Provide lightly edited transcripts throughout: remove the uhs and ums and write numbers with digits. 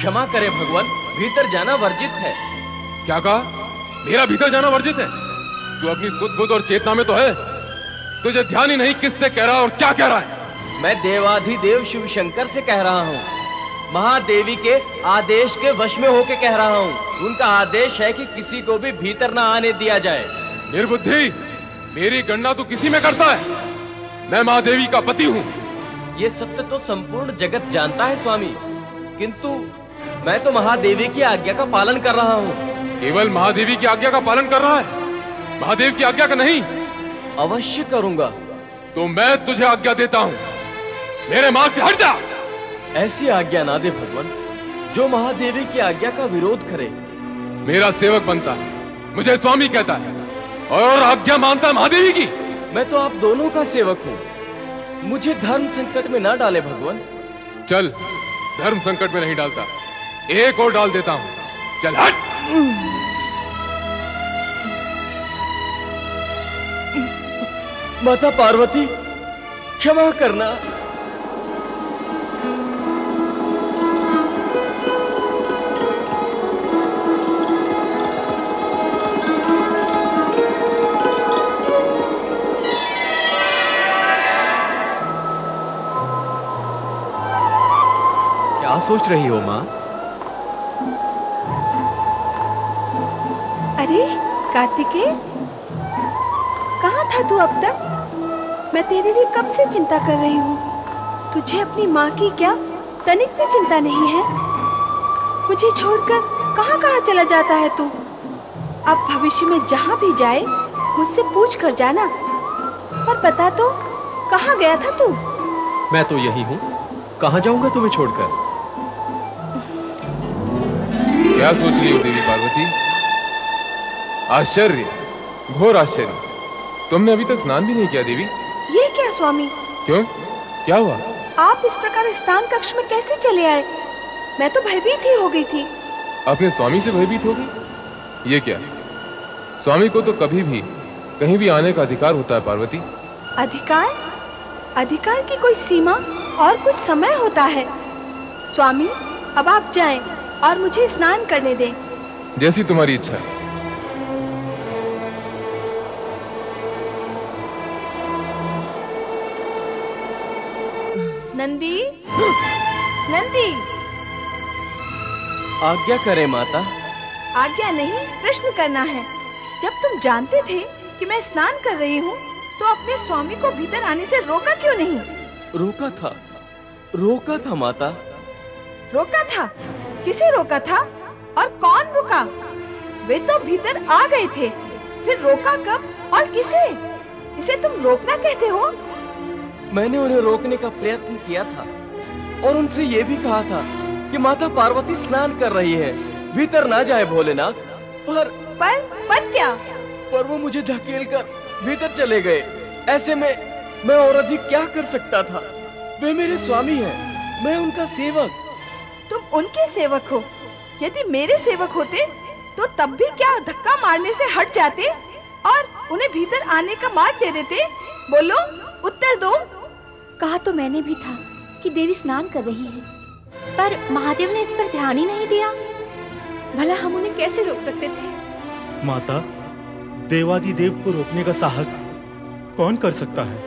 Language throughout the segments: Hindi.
क्षमा करें भगवान, भीतर जाना वर्जित है। क्या कहा? मेरा भीतर जाना वर्जित है? तू अपनी सुध बुध और चेतना में तो है, तुझे ध्यान ही नहीं किससे कह रहा और क्या कह रहा है। मैं देवाधिदेव शिव शंकर से कह रहा हूँ, महादेवी के आदेश के वश में होके कह रहा हूँ। उनका आदेश है कि किसी को भी भीतर ना आने दिया जाए। निर्बुद्धि, मेरी गणना तू किसी में करता है? मैं महादेवी का पति हूँ। ये सत्य तो संपूर्ण जगत जानता है स्वामी, किंतु मैं तो महादेवी की आज्ञा का पालन कर रहा हूँ। केवल महादेवी की आज्ञा का पालन कर रहा है, महादेव की आज्ञा का नहीं? अवश्य करूंगा। तो मैं तुझे आज्ञा देता हूँ, मेरे मार्ग से हट जा। ऐसी आज्ञा ना दे भगवान, जो महादेवी की आज्ञा का विरोध करे। मेरा सेवक बनता है, मुझे स्वामी कहता है और आज्ञा मानता है महादेवी की। मैं तो आप दोनों का सेवक हूँ, मुझे धर्म संकट में ना डाले भगवान। चल, धर्म संकट में नहीं डालता, एक और डाल देता हूँ। चल हट। माता पार्वती, क्षमा करना। क्या सोच रही हो माँ? अरे कार्तिकेय, कहाँ था तू अब तक? मैं तेरे लिए कब से चिंता कर रही हूँ। तुझे अपनी माँ की क्या तनिक भी चिंता नहीं है? मुझे छोड़कर कहाँ कहाँ चला जाता है तू? अब भविष्य में जहाँ भी जाए मुझसे पूछ कर जाना। पर बता तो, कहाँ गया था तू? मैं तो यही हूँ, कहाँ जाऊंगा तुम्हें छोड़कर? क्या सोच रही हो देवी पार्वती? आश्चर्य, घोर आश्चर्य। तुमने अभी तक स्नान भी नहीं किया देवी। ये क्या स्वामी? क्यों, क्या हुआ? आप इस प्रकार स्नान कक्ष में कैसे चले आए? मैं तो भयभीत ही हो गई थी। अपने स्वामी से भयभीत हो गई? ये क्या, स्वामी को तो कभी भी कहीं भी आने का अधिकार होता है पार्वती। अधिकार? अधिकार की कोई सीमा और कुछ समय होता है। स्वामी, अब आप जाएं और मुझे स्नान करने दें। जैसी तुम्हारी इच्छा है। नंदी, नंदी। आज्ञा करे माता। आज्ञा नहीं, प्रश्न करना है। जब तुम जानते थे कि मैं स्नान कर रही हूँ, तो अपने स्वामी को भीतर आने से रोका क्यों नहीं? रोका था माता। रोका था? किसे रोका था और कौन रुका? वे तो भीतर आ गए थे, फिर रोका कब और किसे? इसे तुम रोकना कहते हो? मैंने उन्हें रोकने का प्रयत्न किया था और उनसे ये भी कहा था कि माता पार्वती स्नान कर रही है, भीतर ना जाए भोलेनाथ। पर क्या? पर वो मुझे धकेल कर भीतर चले गए। ऐसे में मैं और अधिक क्या कर सकता था? वे मेरे स्वामी हैं, मैं उनका सेवक। तुम उनके सेवक हो? यदि मेरे सेवक होते तो तब भी क्या धक्का मारने से हट जाते और उन्हें भीतर आने का मार्ग दे देते? बोलो, उत्तर दो। कहा तो मैंने भी था कि देवी स्नान कर रही है, पर महादेव ने इस पर ध्यान ही नहीं दिया। भला हम उन्हें कैसे रोक सकते थे? माता, देवादिदेव को रोकने का साहस कौन कर सकता है?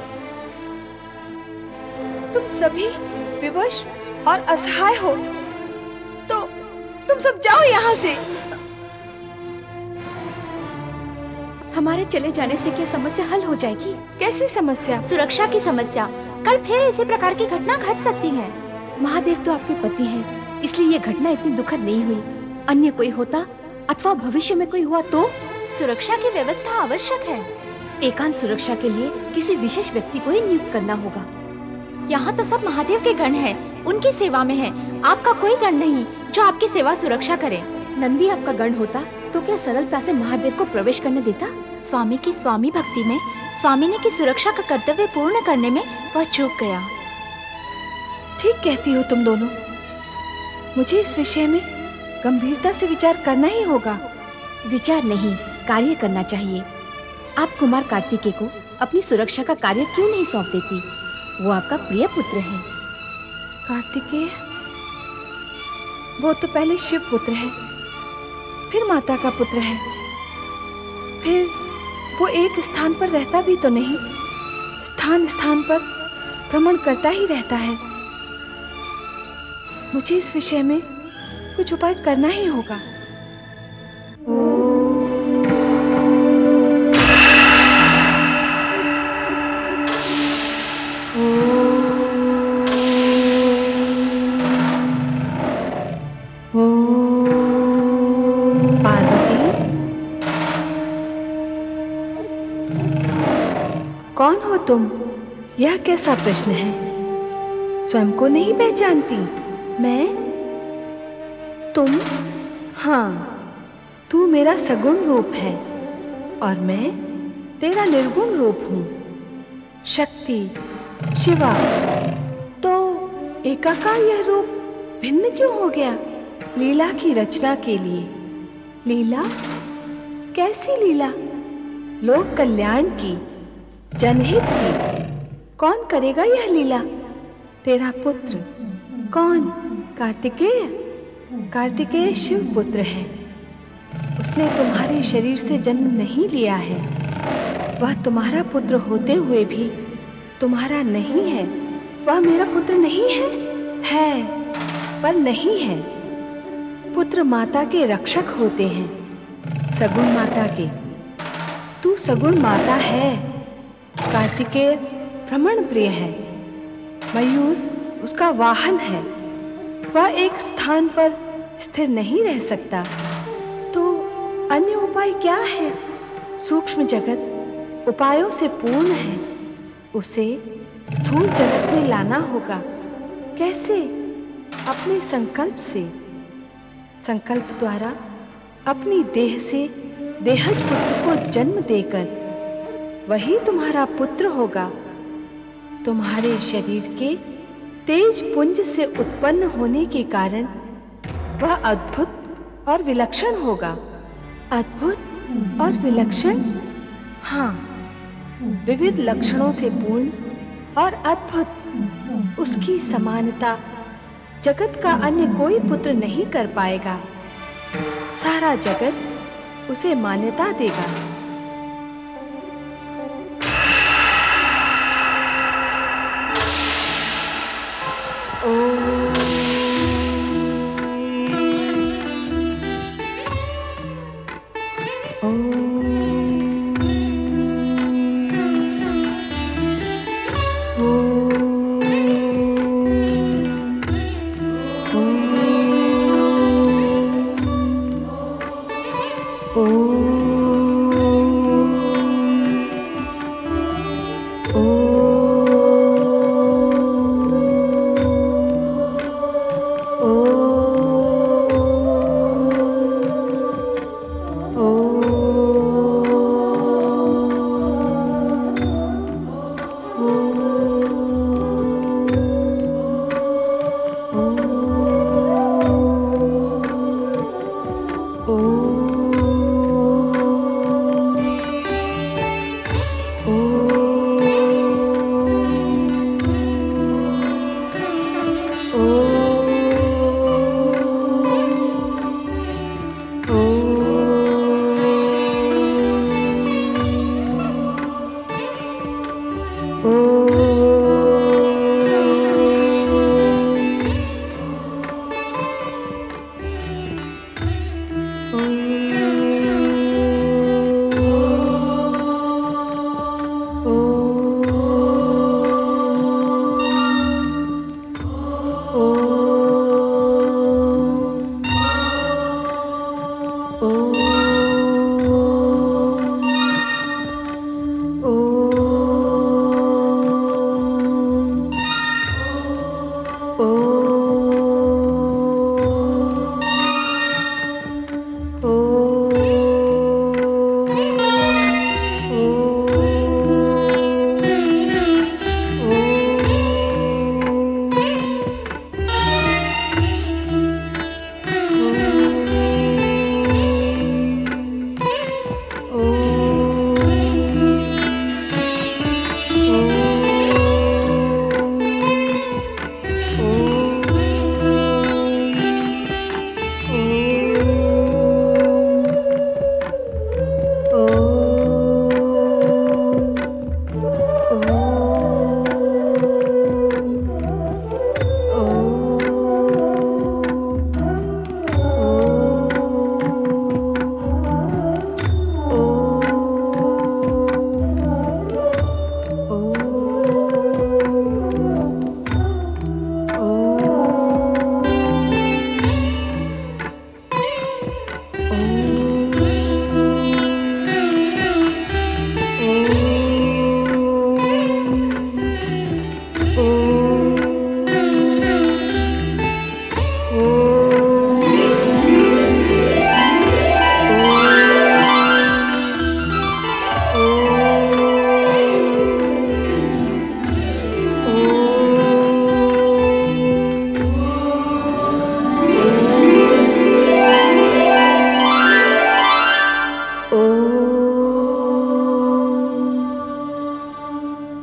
तुम सभी विवश और असहाय हो, तो तुम सब जाओ यहाँ से। हमारे चले जाने से क्या समस्या हल हो जाएगी? कैसी समस्या? सुरक्षा की समस्या। कल फिर इसी प्रकार की घटना घट सकती है। महादेव तो आपके पति हैं, इसलिए ये घटना इतनी दुखद नहीं हुई। अन्य कोई होता अथवा भविष्य में कोई हुआ तो? सुरक्षा की व्यवस्था आवश्यक है। एकांत सुरक्षा के लिए किसी विशेष व्यक्ति को ही नियुक्त करना होगा। यहाँ तो सब महादेव के गण हैं, उनकी सेवा में हैं। आपका कोई गण नहीं जो आपकी सेवा सुरक्षा करे। नंदी आपका गण होता तो क्या सरलता से महादेव को प्रवेश करने देता? स्वामी की स्वामी भक्ति में स्वामिनी की सुरक्षा का कर्तव्य पूर्ण करने में वह चूक गया। ठीक कहती हो तुम दोनों। मुझे इस विषय में गंभीरता से विचार करना ही होगा। विचार नहीं, कार्य करना चाहिए। आप कुमार कार्तिकेय को अपनी सुरक्षा का कार्य क्यों नहीं सौंप देती? वो आपका प्रिय पुत्र है। कार्तिकेय, वो तो पहले शिव पुत्र है, फिर माता का पुत्र है, फिर वो एक स्थान पर रहता भी तो नहीं, स्थान स्थान पर भ्रमण करता ही रहता है। मुझे इस विषय में कुछ उपाय करना ही होगा। कौन हो तुम? यह कैसा प्रश्न है? स्वयं को नहीं पहचानती? मैं? तुम? हाँ, तू मेरा सगुण रूप है और मैं तेरा निर्गुण रूप हूँ। शक्ति, शिवा। तो एकाकार यह रूप भिन्न क्यों हो गया? लीला की रचना के लिए। लीला? कैसी लीला? लोक कल्याण की, जनहित की। कौन करेगा यह लीला? तेरा पुत्र। कौन? कार्तिकेय। कार्तिकेय शिव पुत्र है। उसने तुम्हारे शरीर से जन्म नहीं लिया है। वह तुम्हारा पुत्र होते हुए भी तुम्हारा नहीं है। वह मेरा पुत्र नहीं है? है, पर नहीं है। पुत्र माता के रक्षक होते हैं, सगुण माता के। तू सगुण माता है। कार्तिकेय भ्रमण प्रिय है। मयूर उसका वाहन है। वह एक स्थान पर स्थिर नहीं रह सकता। तो अन्य उपाय क्या है? सूक्ष्म जगत उपायों से पूर्ण है। उसे स्थूल जगत में लाना होगा। कैसे? अपने संकल्प से। संकल्प द्वारा अपनी देह से देहज पुत्र को जन्म देकर वही तुम्हारा पुत्र होगा। तुम्हारे शरीर के तेज पुंज से उत्पन्न होने के कारण वह अद्भुत और विलक्षण होगा। अद्भुत और विलक्षण? हाँ, विविध लक्षणों से पूर्ण और अद्भुत। उसकी समानता जगत का अन्य कोई पुत्र नहीं कर पाएगा। सारा जगत उसे मान्यता देगा।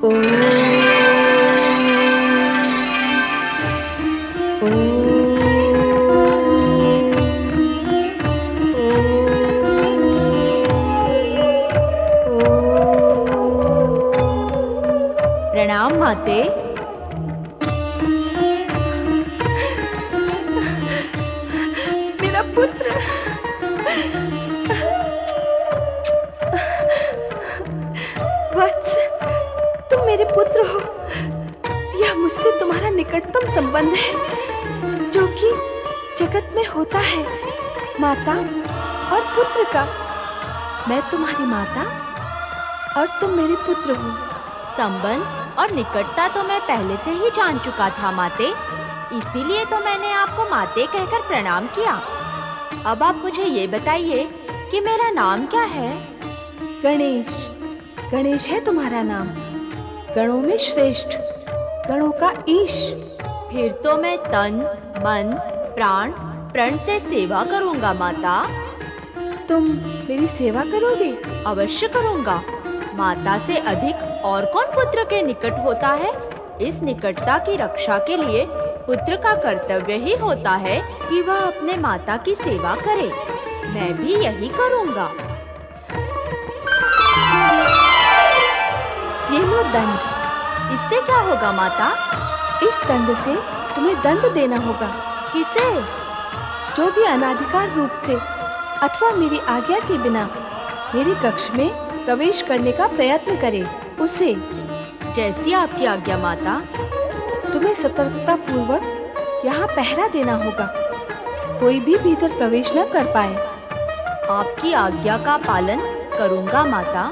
प्रणाम माते। मेरा पुत्र। वत्स, तुम मेरे पुत्र हो। यह मुझसे तुम्हारा निकटतम संबंध है जो कि जगत में होता है, माता और पुत्र का। मैं तुम्हारी माता और तुम मेरे पुत्र हो। संबंध और निकटता तो मैं पहले से ही जान चुका था माते, इसीलिए तो मैंने आपको माते कहकर प्रणाम किया। अब आप मुझे ये बताइए कि मेरा नाम क्या है? गणेश। गणेश है तुम्हारा नाम, गणों में श्रेष्ठ, गणों का ईश। फिर तो मैं तन, मन, प्राण, प्रण से सेवा करूंगा माता। तुम मेरी सेवा करोगे? अवश्य करूंगा। माता से अधिक और कौन पुत्र के निकट होता है? इस निकटता की रक्षा के लिए पुत्र का कर्तव्य ही होता है कि वह अपने माता की सेवा करे। मैं भी यही करूंगा। ये लो दंड। इससे क्या होगा माता? इस दंड से तुम्हें दंड देना होगा। किसे? जो भी अनाधिकार रूप से अथवा मेरी आज्ञा के बिना मेरे कक्ष में प्रवेश करने का प्रयत्न करे, उसे। जैसी आपकी आज्ञा माता। तुम्हें सतर्कता पूर्वक यहाँ पहरा देना होगा, कोई भी भीतर प्रवेश न कर पाए। आपकी आज्ञा का पालन करूंगा माता।